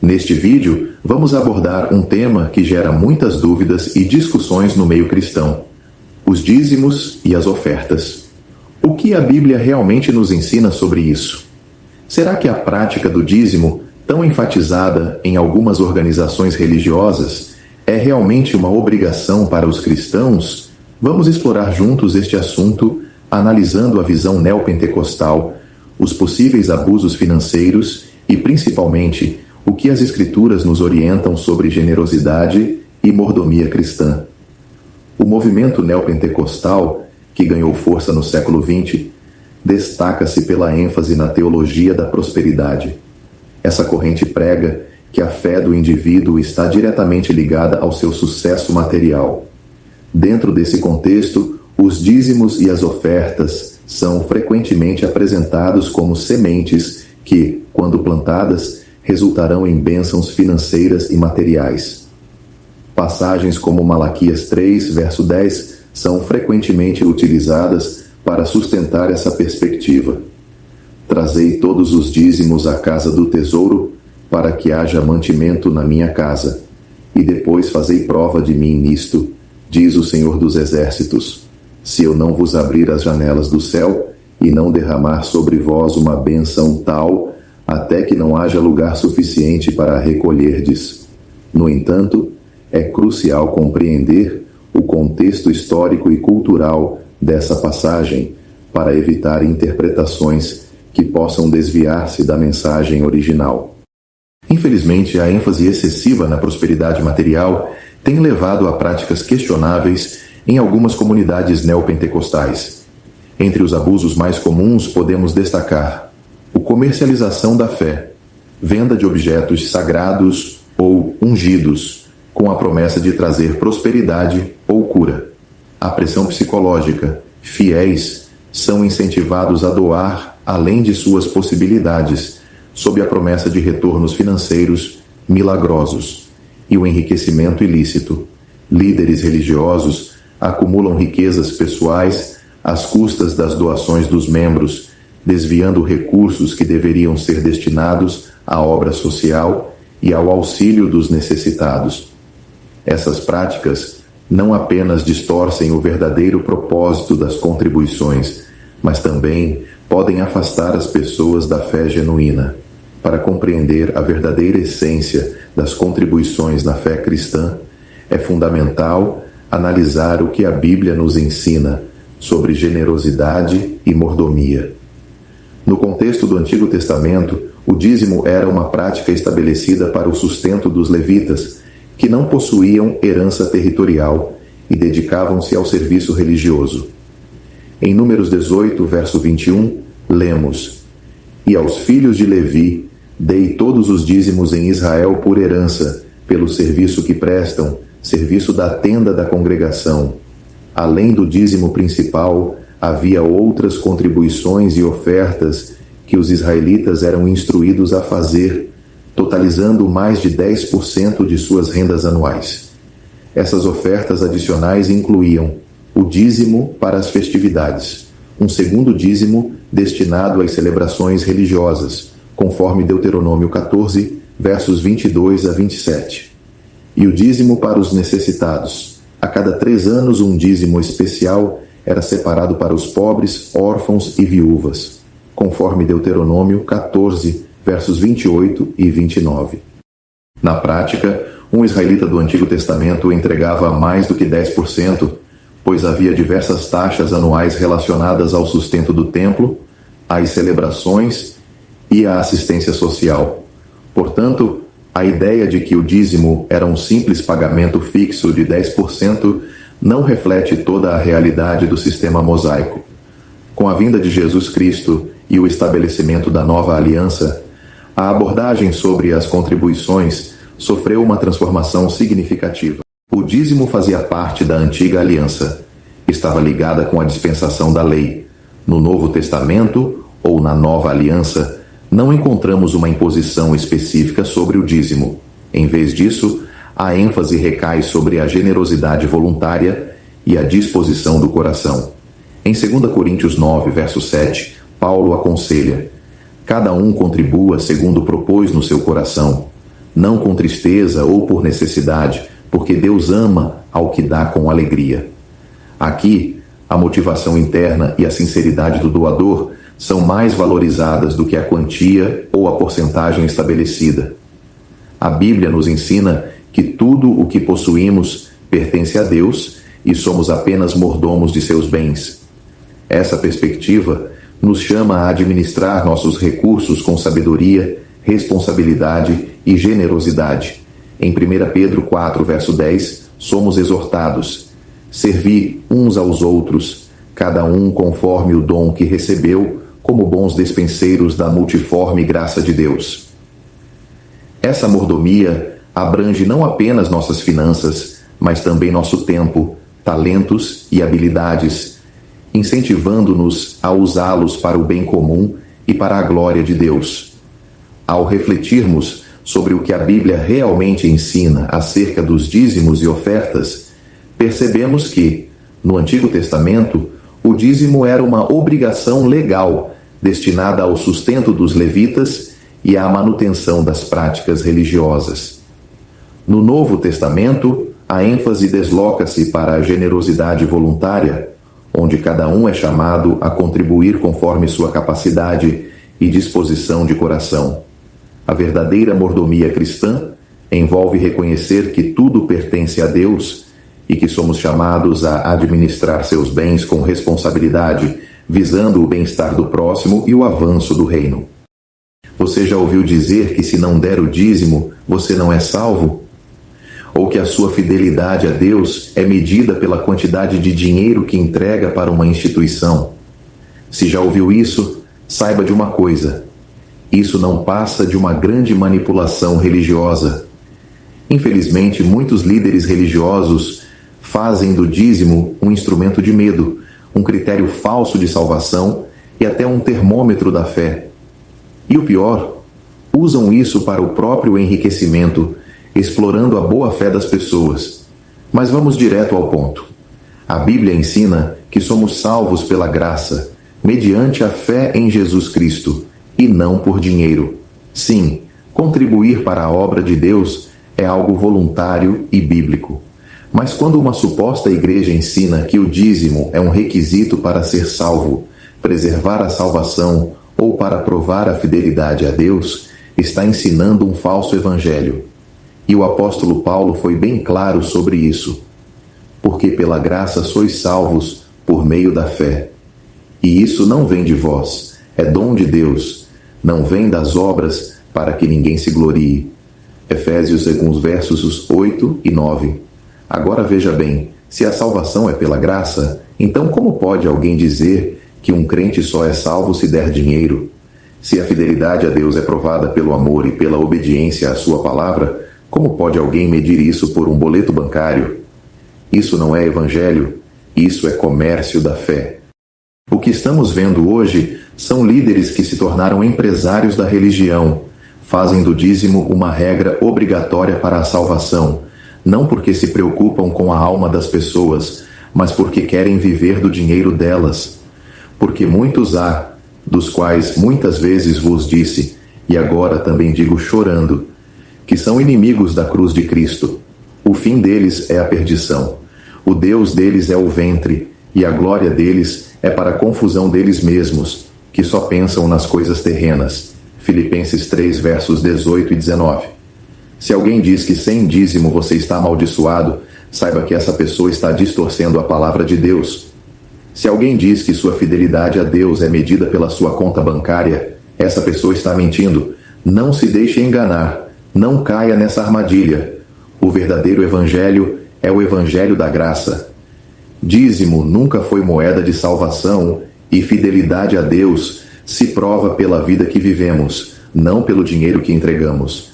Neste vídeo, vamos abordar um tema que gera muitas dúvidas e discussões no meio cristão: os dízimos e as ofertas. O que a Bíblia realmente nos ensina sobre isso? Será que a prática do dízimo, tão enfatizada em algumas organizações religiosas, é realmente uma obrigação para os cristãos? Vamos explorar juntos este assunto, analisando a visão neopentecostal, os possíveis abusos financeiros e, principalmente, o que as Escrituras nos orientam sobre generosidade e mordomia cristã. O movimento neopentecostal, que ganhou força no século XX, destaca-se pela ênfase na teologia da prosperidade. Essa corrente prega que a fé do indivíduo está diretamente ligada ao seu sucesso material. Dentro desse contexto, os dízimos e as ofertas são frequentemente apresentados como sementes que, quando plantadas, resultarão em bênçãos financeiras e materiais. Passagens como Malaquias 3, verso 10, são frequentemente utilizadas para sustentar essa perspectiva. Trazei todos os dízimos à casa do tesouro, para que haja mantimento na minha casa, e depois fazei prova de mim nisto, diz o Senhor dos Exércitos, se eu não vos abrir as janelas do céu e não derramar sobre vós uma bênção tal, até que não haja lugar suficiente para recolherdes. No entanto, é crucial compreender o contexto histórico e cultural dessa passagem para evitar interpretações que possam desviar-se da mensagem original. Infelizmente, a ênfase excessiva na prosperidade material tem levado a práticas questionáveis em algumas comunidades neopentecostais. Entre os abusos mais comuns podemos destacar a comercialização da fé, venda de objetos sagrados ou ungidos, com a promessa de trazer prosperidade ou cura. A pressão psicológica, fiéis são incentivados a doar além de suas possibilidades, sob a promessa de retornos financeiros milagrosos, e o enriquecimento ilícito. Líderes religiosos acumulam riquezas pessoais às custas das doações dos membros, desviando recursos que deveriam ser destinados à obra social e ao auxílio dos necessitados. Essas práticas não apenas distorcem o verdadeiro propósito das contribuições, mas também podem afastar as pessoas da fé genuína. Para compreender a verdadeira essência das contribuições na fé cristã, é fundamental analisar o que a Bíblia nos ensina sobre generosidade e mordomia. No contexto do Antigo Testamento, o dízimo era uma prática estabelecida para o sustento dos levitas, que não possuíam herança territorial e dedicavam-se ao serviço religioso. Em Números 18, verso 21, lemos: E aos filhos de Levi dei todos os dízimos em Israel por herança, pelo serviço que prestam, serviço da tenda da congregação. Além do dízimo principal, havia outras contribuições e ofertas que os israelitas eram instruídos a fazer, totalizando mais de 10% de suas rendas anuais. Essas ofertas adicionais incluíam o dízimo para as festividades, um segundo dízimo destinado às celebrações religiosas, conforme Deuteronômio 14, versos 22 a 27, e o dízimo para os necessitados. A cada 3 anos, um dízimo especial era separado para os pobres, órfãos e viúvas, conforme Deuteronômio 14, versos 28 e 29. Na prática, um israelita do Antigo Testamento entregava mais do que 10%, pois havia diversas taxas anuais relacionadas ao sustento do templo, às celebrações e à assistência social. Portanto, a ideia de que o dízimo era um simples pagamento fixo de 10% não reflete toda a realidade do sistema mosaico. Com a vinda de Jesus Cristo e o estabelecimento da nova aliança, a abordagem sobre as contribuições sofreu uma transformação significativa. O dízimo fazia parte da antiga aliança. Estava ligada com a dispensação da lei. No Novo Testamento, ou na nova aliança, não encontramos uma imposição específica sobre o dízimo. Em vez disso, a ênfase recai sobre a generosidade voluntária e a disposição do coração. Em 2 Coríntios 9, verso 7, Paulo aconselha: cada um contribua segundo propôs no seu coração, não com tristeza ou por necessidade, porque Deus ama ao que dá com alegria. Aqui, a motivação interna e a sinceridade do doador são mais valorizadas do que a quantia ou a porcentagem estabelecida. A Bíblia nos ensina que tudo o que possuímos pertence a Deus e somos apenas mordomos de seus bens. Essa perspectiva nos chama a administrar nossos recursos com sabedoria, responsabilidade e generosidade. Em 1 Pedro 4, verso 10, somos exortados: servi uns aos outros, cada um conforme o dom que recebeu, como bons despenseiros da multiforme graça de Deus. Essa mordomia abrange não apenas nossas finanças, mas também nosso tempo, talentos e habilidades, incentivando-nos a usá-los para o bem comum e para a glória de Deus. Ao refletirmos sobre o que a Bíblia realmente ensina acerca dos dízimos e ofertas, percebemos que, no Antigo Testamento, o dízimo era uma obrigação legal destinada ao sustento dos levitas e à manutenção das práticas religiosas. No Novo Testamento, a ênfase desloca-se para a generosidade voluntária, onde cada um é chamado a contribuir conforme sua capacidade e disposição de coração. A verdadeira mordomia cristã envolve reconhecer que tudo pertence a Deus e que somos chamados a administrar seus bens com responsabilidade, visando o bem-estar do próximo e o avanço do reino. Você já ouviu dizer que se não der o dízimo, você não é salvo? Ou que a sua fidelidade a Deus é medida pela quantidade de dinheiro que entrega para uma instituição? Se já ouviu isso, saiba de uma coisa: isso não passa de uma grande manipulação religiosa. Infelizmente, muitos líderes religiosos fazem do dízimo um instrumento de medo, um critério falso de salvação e até um termômetro da fé. E o pior, usam isso para o próprio enriquecimento, explorando a boa-fé das pessoas. Mas vamos direto ao ponto. A Bíblia ensina que somos salvos pela graça, mediante a fé em Jesus Cristo, e não por dinheiro. Sim, contribuir para a obra de Deus é algo voluntário e bíblico. Mas quando uma suposta igreja ensina que o dízimo é um requisito para ser salvo, preservar a salvação ou para provar a fidelidade a Deus, está ensinando um falso evangelho. E o apóstolo Paulo foi bem claro sobre isso. Porque pela graça sois salvos por meio da fé. E isso não vem de vós, é dom de Deus, não vem das obras para que ninguém se glorie. Efésios alguns versos 8 e 9. Agora veja bem, se a salvação é pela graça, então como pode alguém dizer que um crente só é salvo se der dinheiro? Se a fidelidade a Deus é provada pelo amor e pela obediência à sua palavra, como pode alguém medir isso por um boleto bancário? Isso não é evangelho, isso é comércio da fé. O que estamos vendo hoje são líderes que se tornaram empresários da religião, fazem do dízimo uma regra obrigatória para a salvação, não porque se preocupam com a alma das pessoas, mas porque querem viver do dinheiro delas. Porque muitos há, dos quais muitas vezes vos disse, e agora também digo chorando, que são inimigos da cruz de Cristo. O fim deles é a perdição. O Deus deles é o ventre, e a glória deles é para a confusão deles mesmos, que só pensam nas coisas terrenas. Filipenses 3, versos 18 e 19. Se alguém diz que sem dízimo você está amaldiçoado, saiba que essa pessoa está distorcendo a palavra de Deus. Se alguém diz que sua fidelidade a Deus é medida pela sua conta bancária, essa pessoa está mentindo. Não se deixe enganar. Não caia nessa armadilha. O verdadeiro evangelho é o evangelho da graça. Dízimo nunca foi moeda de salvação e fidelidade a Deus se prova pela vida que vivemos, não pelo dinheiro que entregamos.